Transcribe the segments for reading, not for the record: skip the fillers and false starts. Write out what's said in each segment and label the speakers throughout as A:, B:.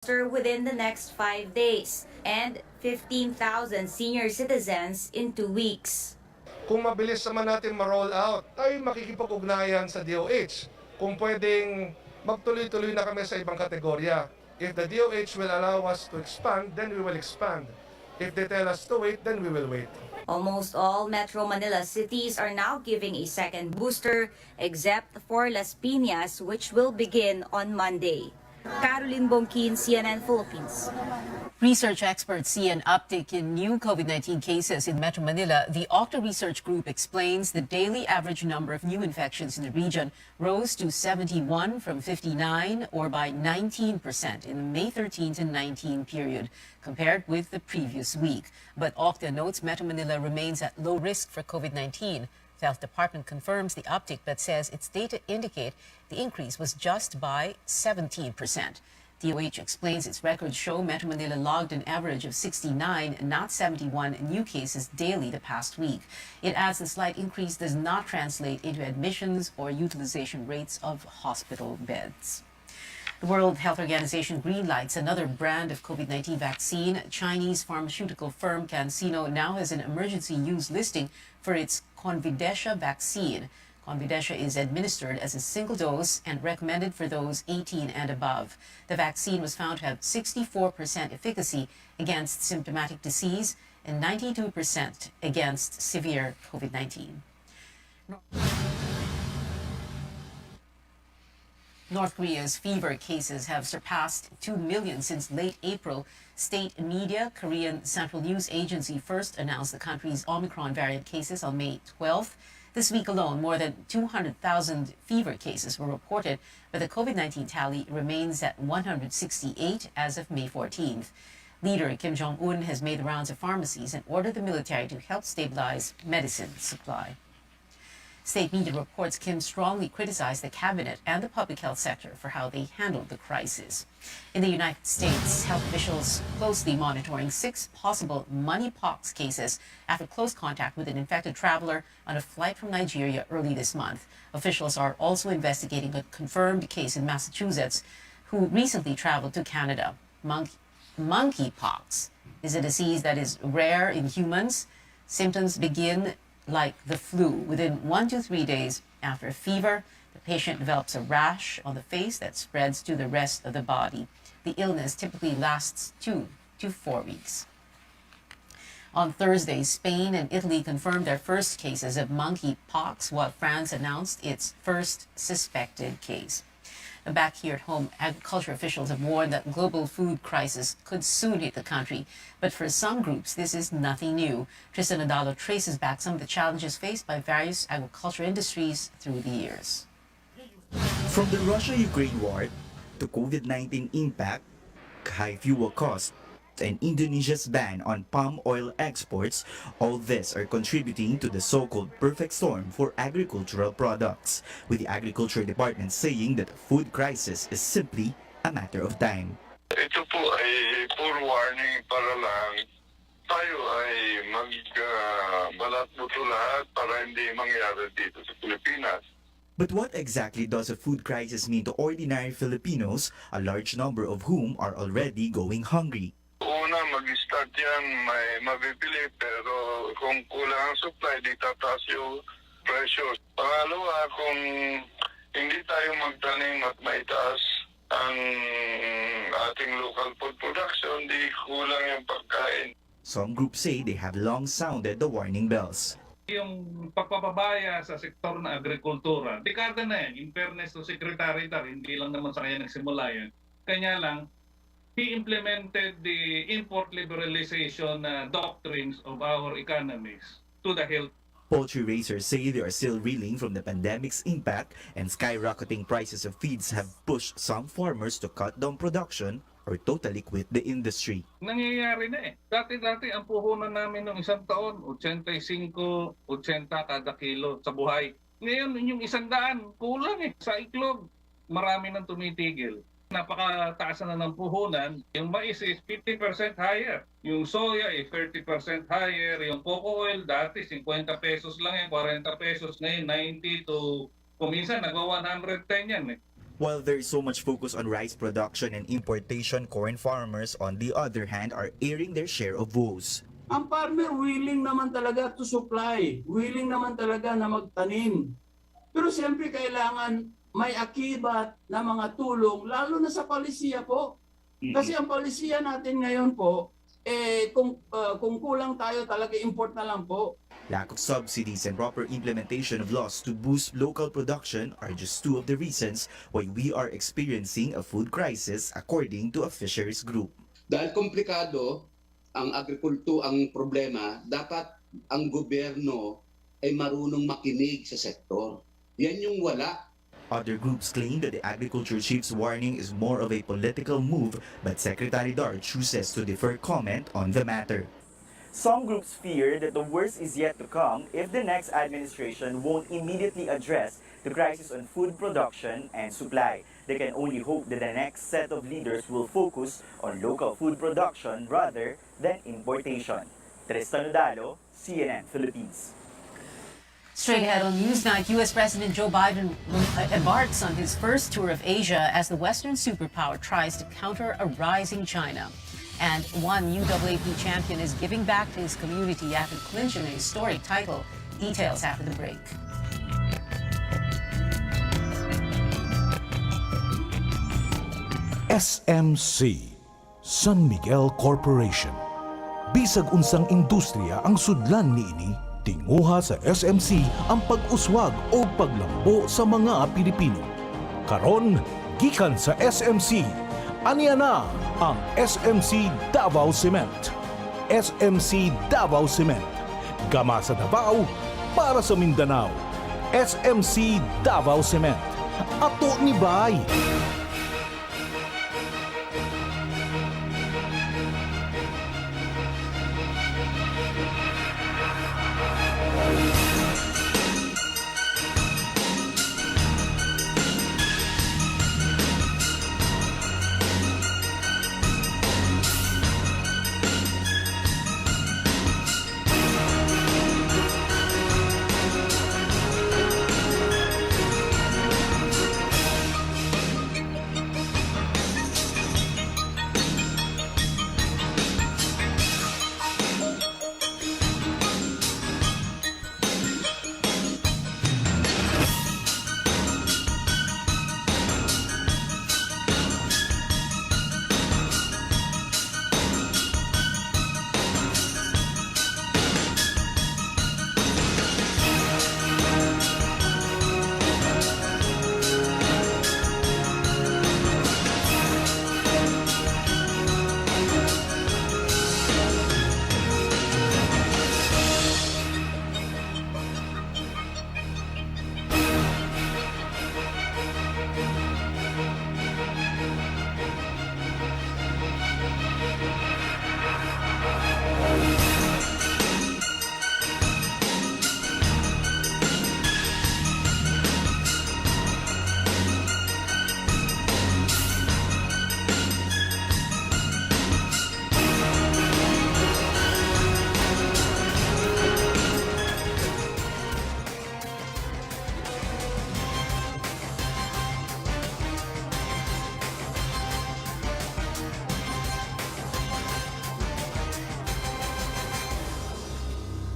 A: within the next 5 days and 15,000 senior citizens in 2 weeks.
B: Kung mabilis naman natin ma-roll out, tayo makikipag-ugnayan sa DOH. Kung pwedeng magtuloy-tuloy na kami sa ibang kategorya. If the DOH will allow us to expand, then we will expand. If they tell us to wait, then we will wait.
A: Almost all Metro Manila cities are now giving a second booster, except for Las Piñas, which will begin on Monday. Caroline Bongkin, CNN Philippines.
C: Research experts see an uptick in new COVID-19 cases in Metro Manila. The Octa Research Group explains the daily average number of new infections in the region rose to 71 from 59, or by 19% in the May 13 to 19 period, compared with the previous week. But Octa notes Metro Manila remains at low risk for COVID-19. The Health Department confirms the uptick but says its data indicate the increase was just by 17%. DOH explains its records show Metro Manila logged an average of 69, not 71, new cases daily the past week. It adds the slight increase does not translate into admissions or utilization rates of hospital beds. The World Health Organization greenlights another brand of COVID-19 vaccine. Chinese pharmaceutical firm CanSino now has an emergency use listing for its Convidecia vaccine. Convidecia is administered as a single dose and recommended for those 18 and above. The vaccine was found to have 64% efficacy against symptomatic disease and 92% against severe COVID-19. North Korea's fever cases have surpassed 2 million since late April. State media, Korean Central News Agency, first announced the country's Omicron variant cases on May 12th. This week alone, more than 200,000 fever cases were reported, but the COVID-19 tally remains at 168 as of May 14th. Leader Kim Jong-un has made the rounds of pharmacies and ordered the military to help stabilize medicine supply. State media reports Kim strongly criticized the cabinet and the public health sector for how they handled the crisis. In the United States, health officials closely monitoring 6 possible monkeypox cases after close contact with an infected traveler on a flight from Nigeria early this month. Officials are also investigating a confirmed case in Massachusetts who recently traveled to Canada. Monkeypox is a disease that is rare in humans. Symptoms begin like the flu. Within 1 to 3 days after a fever, the patient develops a rash on the face that spreads to the rest of the body. The illness typically lasts 2 to 4 weeks. On Thursday, Spain and Italy confirmed their first cases of monkeypox, while France announced its first suspected case. Back here at home, agriculture officials have warned that global food crisis could soon hit the country. But for some groups, this is nothing new. Tristan Adalo traces back some of the challenges faced by various agriculture industries through the years.
D: From the Russia-Ukraine war to COVID-19 impact, high fuel costs, and Indonesia's ban on palm oil exports, all this are contributing to the so-called perfect storm for agricultural products, with the Agriculture Department saying that the food crisis is simply a matter of time.
E: Ito po ay puro warning para lang tayo ay magbalat buto lahat para hindi mangyari dito sa Pilipinas.
D: But what exactly does a food crisis mean to ordinary Filipinos, a large number of whom are already going hungry?
E: Una, mag-start yan, may mabibili, pero kung kulang ang supply, di tataas yung presyo. Pangalawa, kung hindi tayo magtanim at maitaas ang ating local food production, di kulang yung pagkain.
D: Some groups say they have long sounded the warning bells.
F: Yung pagpapabaya sa sektor ng agrikultura, dekada na yan. In fairness to Secretary Tar, hindi lang naman sa kanya nagsimula yan. Kanya lang, he implemented the import liberalization doctrines of our economies to the health.
D: Poultry raisers say they are still reeling from the pandemic's impact, and skyrocketing prices of feeds have pushed some farmers to cut down production or totally quit the industry.
F: Nangyayari na eh. Dati-dati ang puhunan namin ng isang taon, 85, 80 kada kilo sa buhay. Ngayon, yung 100, kulang eh. Sa iklog, marami nang tumitigil. Napakataas na ng puhunan. Yung mais is 50% higher. Yung soya is 30% higher. Yung cocoa oil dati 50 pesos lang yan, 40 pesos. Ngayon 90 to, kung minsan nagwa 110 yan eh.
D: While there is so much focus on rice production and importation, corn farmers, on the other hand, are airing their share of woes.
G: Ang farmer willing naman talaga to supply, willing naman talaga na magtanim. Pero siyempre kailangan may akibat na mga tulong, lalo na sa palisiya po. Kasi ang palisiya natin ngayon po, kung kulang tayo talaga, import na lang po.
D: Lack of subsidies and proper implementation of laws to boost local production are just two of the reasons why we are experiencing a food crisis, according to a fisheries group.
H: Dahil komplikado ang ang problema, dapat ang gobyerno ay marunong makinig sa sektor. Yan yung wala.
D: Other groups claim that the agriculture chief's warning is more of a political move, but Secretary Dar chooses to defer comment on the matter.
I: Some groups fear that the worst is yet to come if the next administration won't immediately address the crisis on food production and supply. They can only hope that the next set of leaders will focus on local food production rather than importation. Tristan Udalo, CNN Philippines.
C: Straight ahead on Newsnight, U.S. President Joe Biden embarks on his first tour of Asia as the Western superpower tries to counter a rising China. And one UAAP champion is giving back to his community after clinching a historic title. Details after the break.
J: SMC, San Miguel Corporation. Bisag unsang industriya ang sudlan niini, tinguha sa SMC ang pag-uswag o paglambo sa mga Pilipino. Karon, gikan sa SMC, aniya na ang SMC Davao Cement. SMC Davao Cement. Gama sa Davao para sa Mindanao. SMC Davao Cement. Ato ni Bay.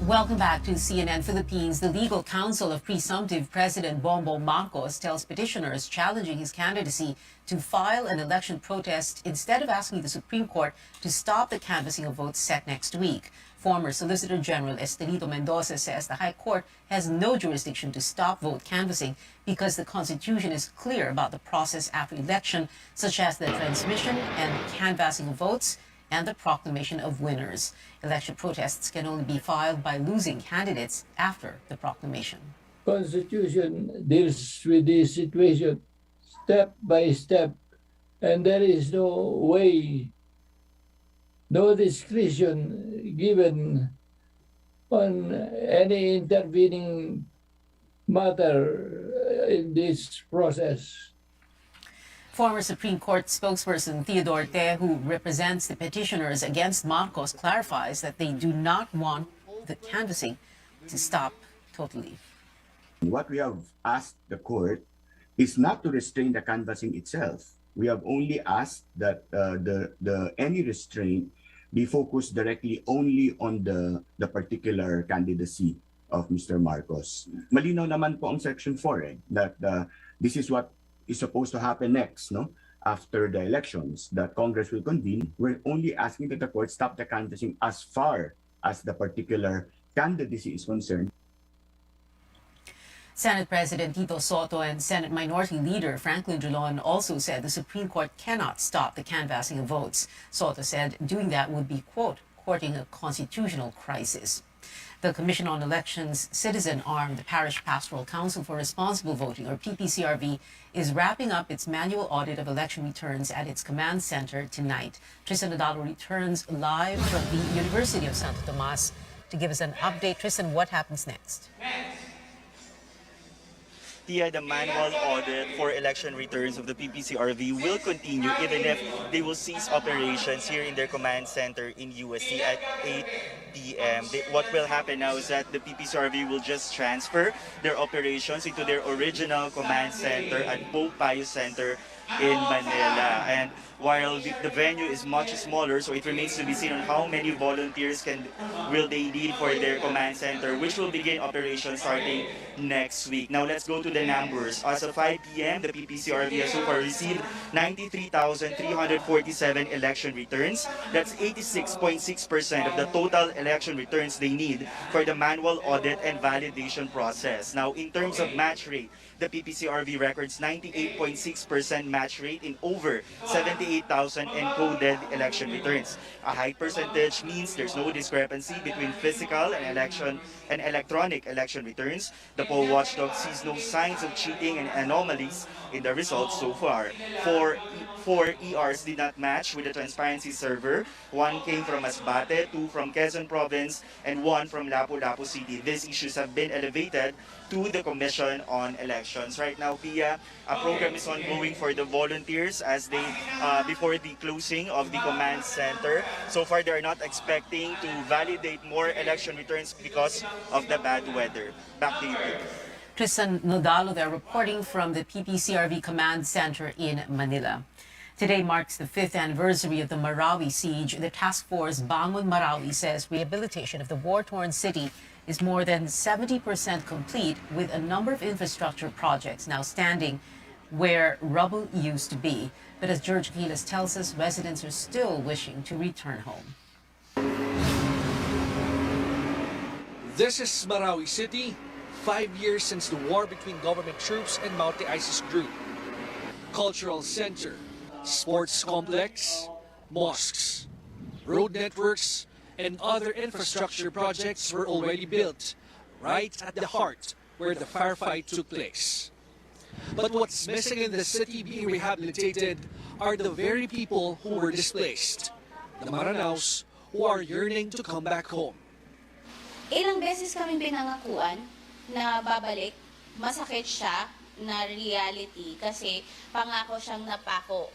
C: Welcome back to CNN Philippines. The legal counsel of presumptive President Bongbong Marcos tells petitioners challenging his candidacy to file an election protest instead of asking the Supreme Court to stop the canvassing of votes set next week. Former Solicitor General Estelito Mendoza says the High Court has no jurisdiction to stop vote canvassing because the Constitution is clear about the process after election, such as the transmission and canvassing of votes and the proclamation of winners. Election protests can only be filed by losing candidates after the proclamation.
G: Constitution deals with this situation step by step, and there is no way, no discretion given on any intervening matter in this process.
C: Former Supreme Court spokesperson Theodore Te, who represents the petitioners against Marcos, clarifies that they do not want the canvassing to stop totally.
K: What we have asked the court is not to restrain the canvassing itself. We have only asked that any restraint be focused directly only on the particular candidacy of Mr. Marcos. Malinaw naman po ang Section 4 that this is what is supposed to happen next, no? After the elections that Congress will convene. We're only asking that the court stop the canvassing as far as the particular candidacy is concerned.
C: Senate President Tito Soto and Senate Minority Leader Franklin Drilon also said the Supreme Court cannot stop the canvassing of votes. Soto said doing that would be, quote, courting a constitutional crisis. The Commission on Elections citizen arm, the Parish Pastoral Council for Responsible Voting, or PPCRV, is wrapping up its manual audit of election returns at its command center tonight. Tristan Nadalo returns live from the University of Santo Tomas to give us an update. Tristan, what happens next?
I: The manual audit for election returns of the PPCRV will continue even if they will cease operations here in their command center in USC at 8 p.m. What will happen now is that the PPCRV will just transfer their operations into their original command center at Pope Pius Center in Manila. And while the venue is much smaller, so it remains to be seen on how many volunteers will they need for their command center, which will begin operations starting next week. Now let's go to the numbers. As of 5 p.m., the PPCRV has so far received 93,347 election returns. That's 86.6% of the total election returns they need for the manual audit and validation process. Now, in terms of match rate, the PPCRV records 98.6% match rate in over 78,000 encoded election returns. A high percentage means there's no discrepancy between physical and electronic election returns. The poll watchdog sees no signs of cheating and anomalies in the results so far. Four ERs did not match with the transparency server. One came from Masbate, 2 from Quezon Province, and 1 from Lapu-Lapu City. These issues have been elevated to the Commission on Elections. Right now, Pia, a program is ongoing for the volunteers as they before the closing of the command center. So far, they are not expecting to validate more election returns because of the bad weather. Back to you, Pia.
C: Tristan Nadalo there reporting from the PPCRV Command Center in Manila. Today marks the 5th anniversary of the Marawi siege. The task force Bangon Marawi says rehabilitation of the war-torn city is more than 70% complete, with a number of infrastructure projects now standing where rubble used to be. But as George Gilas tells us, residents are still wishing to return home.
L: This is Marawi City, 5 years since the war between government troops and multi-ISIS group. Cultural center, sports complex, mosques, road networks, and other infrastructure projects were already built right at the heart where the firefight took place. But what's missing in the city being rehabilitated are the very people who were displaced, the Maranaos who are yearning to come back home.
M: Ilang beses kaming pinangakuan na babalik, masakit siya na reality kasi pangako siyang napako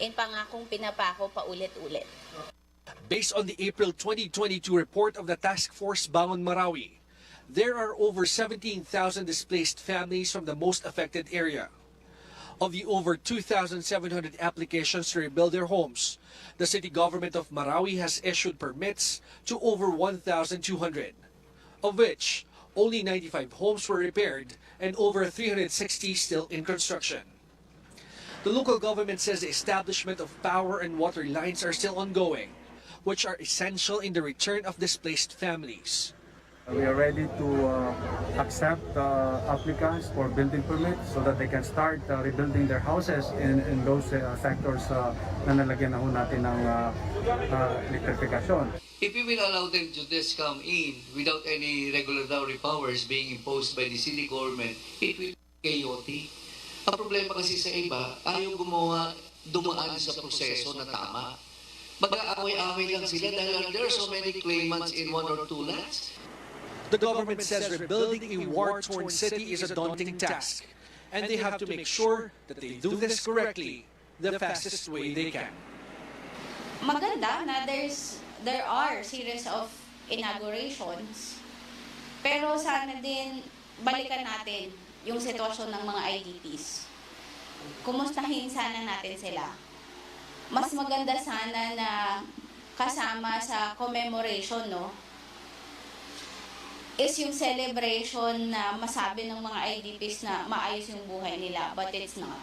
M: and pangakong pinapako paulit-ulit.
L: Based on the April 2022 report of the Task Force Bangon Marawi, there are over 17,000 displaced families from the most affected area. Of the over 2,700 applications to rebuild their homes, the city government of Marawi has issued permits to over 1,200, of which only 95 homes were repaired and over 360 still in construction. The local government says the establishment of power and water lines are still ongoing, which are essential in the return of displaced families.
N: We are ready to accept applicants for building permits so that they can start rebuilding their houses in those sectors na nalagyan na ho natin ng electrification.
O: If we will allow them to just come in without any regulatory powers being imposed by the city government, it will be chaotic. Ang problema kasi sa iba, ayaw dumaan sa proseso na tama. Mag-aaway-aaway lang sila dahil there are so many claimants in 1 or 2 lots.
L: The government says rebuilding a war-torn city is a daunting task, and they have to make sure that they do this correctly, the fastest way they can.
M: Maganda na there are series of inaugurations, pero sana din balikan natin yung sitwasyon ng mga IDPs. kumustahin sana natin sila. Mas maganda sana na kasama sa commemoration, no, is yung celebration na masabi ng mga IDPs na maayos yung buhay nila, but it's not.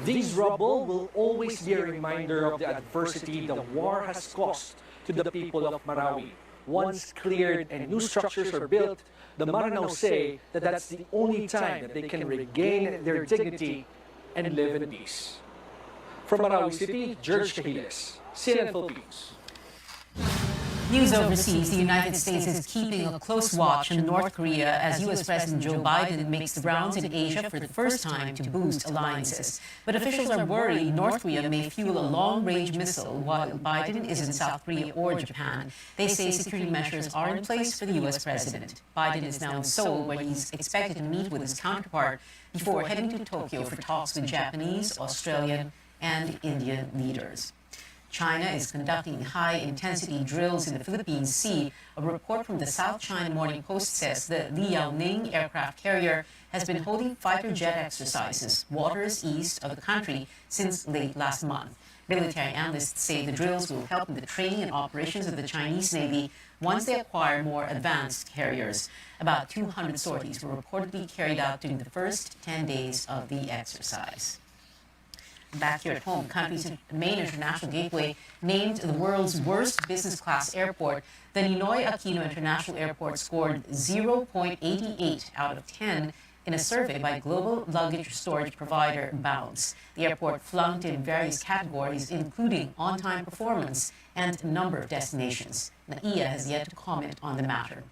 L: These rubble will always be a reminder of the adversity the war has caused to the people of Marawi. Once cleared and new structures are built, the Maranao say that that's the only time that they can regain their dignity and live in peace. From Marawi City, George Cahiles, CNN Philippines.
C: News overseas, the United States is keeping a close watch on North Korea as U.S. President Joe Biden makes the rounds in Asia for the first time to boost alliances. But officials are worried North Korea may fuel a long-range missile while Biden is in South Korea or Japan. They say security measures are in place for the U.S. president. Biden is now in Seoul, where he's expected to meet with his counterpart before heading to Tokyo for talks with Japanese, Australian, and Indian leaders. China is conducting high-intensity drills in the Philippine Sea. A report from the South China Morning Post says the Liaoning aircraft carrier has been holding fighter jet exercises waters east of the country since late last month. Military analysts say the drills will help in the training and operations of the Chinese Navy once they acquire more advanced carriers. About 200 sorties were reportedly carried out during the first 10 days of the exercise. Back here at home, country's main international gateway, named the world's worst business class airport, the Ninoy Aquino International Airport scored 0.88 out of 10 in a survey by global luggage storage provider Bounce. The airport flunked in various categories, including on-time performance and number of destinations. NAIA has yet to comment on the matter.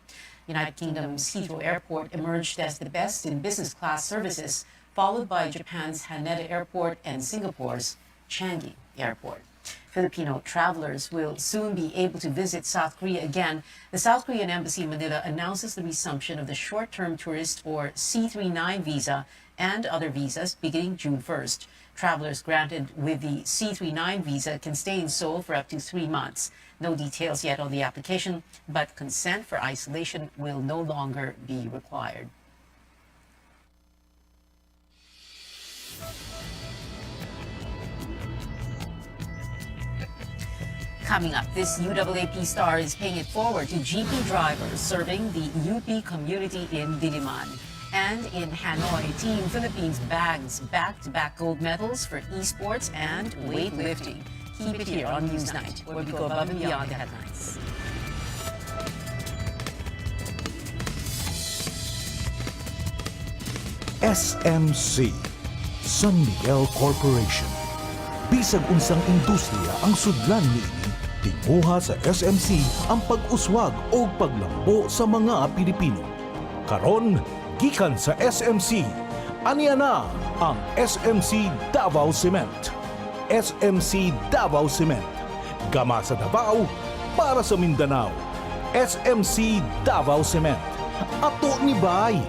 C: United Kingdom's Heathrow Airport emerged as the best in business class services, followed by Japan's Haneda Airport and Singapore's Changi Airport. Filipino travelers will soon be able to visit South Korea again. The South Korean Embassy in Manila announces the resumption of the short-term tourist or C39 visa and other visas beginning June 1st. Travelers granted with the C39 visa can stay in Seoul for up to 3 months. No details yet on the application, but consent for isolation will no longer be required. Coming up, this UAAP star is paying it forward to GP drivers serving the UP community in Diliman. And in Hanoi, Team Philippines bags back-to-back gold medals for esports and weightlifting. Keep it here on Newsnight, where we go above and beyond the headlines.
J: SMC, San Miguel Corporation. Bisag unsang industriya ang sudlan niini, tinguha sa SMC ang pag-uswag o paglambo sa mga Pilipino. Karon, gikan sa SMC, aniya na ang SMC Davao Cement. SMC Davao Cement. Gama sa Davao, para sa Mindanao. SMC Davao Cement. Ato ni Bay.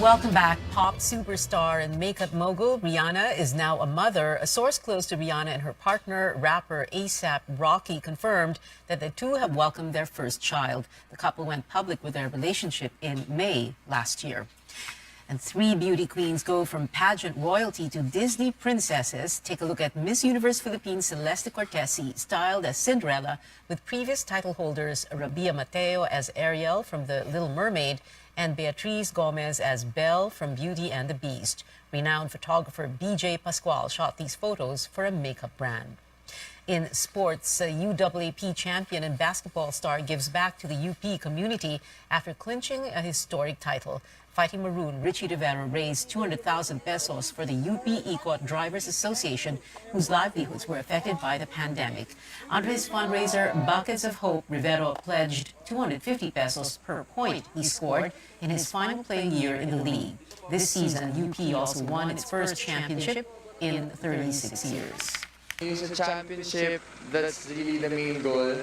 C: Welcome back. Pop superstar and makeup mogul Rihanna is now a mother. A source close to Rihanna and her partner, rapper A$AP Rocky, confirmed that the two have welcomed their first child. The couple went public with their relationship in May last year. And 3 beauty queens go from pageant royalty to Disney princesses. Take a look at Miss Universe Philippines Celeste Cortesi, styled as Cinderella, with previous title holders Rabia Mateo as Ariel from The Little Mermaid and Beatriz Gomez as Belle from Beauty and the Beast. Renowned photographer BJ Pascual shot these photos for a makeup brand. In sports, UAAP champion and basketball star gives back to the UP community after clinching a historic title. Fighting Maroon Richie Rivero raised 200,000 pesos for the UP Ikot Drivers Association, whose livelihoods were affected by the pandemic. Under his fundraiser, Buckets of Hope, Rivero pledged 250 pesos per point he scored in his final playing year in the league. This season, UP also won its first championship in 36 years.
P: Yung sa championship, that's really the main goal.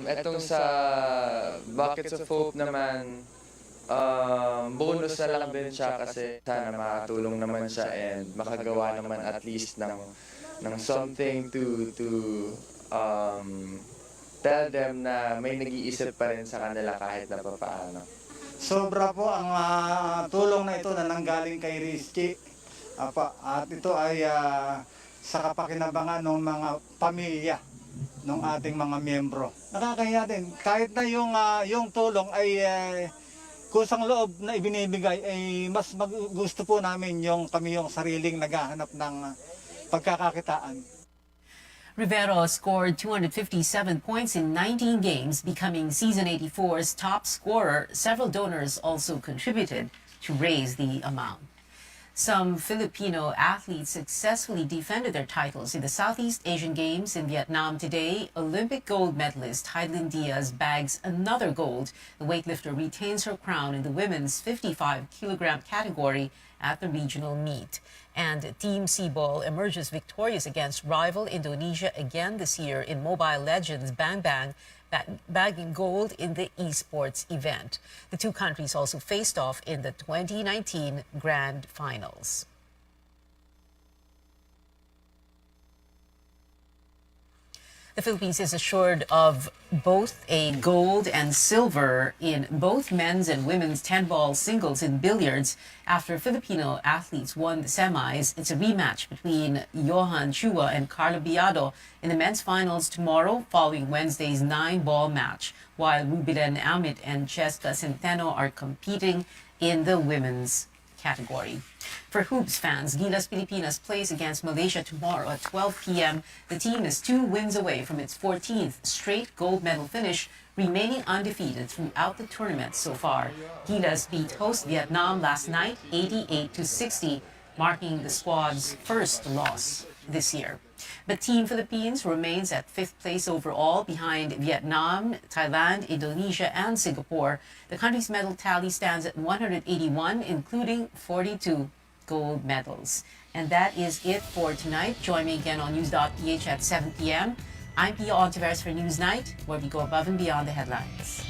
P: Etong sa Buckets of Hope naman, bonus na lang din siya kasi sana makatulong naman siya and makagawa naman at least ng something to tell them na may nag-iisip pa rin sa kanila kahit na papaano.
Q: Sobra po ang tulong na ito na nanggaling kay Rizky. At ito ay sa kapakinabangan ng mga pamilya ng ating mga miyembro. Nakakahiya din kahit na yung tulong ay kusang loob na ibinibigay ay mas gusto po namin kami yung sariling naghahanap ng pagkakakitaan.
C: Rivero scored 257 points in 19 games, becoming season 84's top scorer. Several donors also contributed to raise the amount. Some Filipino athletes successfully defended their titles in the Southeast Asian Games in Vietnam today. Olympic gold medalist Heidelin Diaz bags another gold. The weightlifter retains her crown in the women's 55-kilogram category at the regional meet. And Team Cebol emerges victorious against rival Indonesia again this year in Mobile Legends Bang Bang, bagging gold in the esports event. The two countries also faced off in the 2019 Grand Finals. The Philippines is assured of both a gold and silver in both men's and women's 10-ball singles in billiards after Filipino athletes won the semis. It's a rematch between Johan Chua and Carlo Biado in the men's finals tomorrow following Wednesday's 9-ball match, while Rubilen Amit and Cheska Centeno are competing in the women's category. For hoops fans, Gilas Pilipinas plays against Malaysia tomorrow at 12 p.m. The team is 2 wins away from its 14th straight gold medal finish, remaining undefeated throughout the tournament so far. Gilas beat host Vietnam last night 88-60, marking the squad's first loss this year. But Team Philippines remains at 5th place overall behind Vietnam, Thailand, Indonesia, and Singapore. The country's medal tally stands at 181, including 42 gold medals. And that is it for tonight. Join me again on News.ph at 7 p.m. I'm Pia Ontiveros for Newsnight, where we go above and beyond the headlines.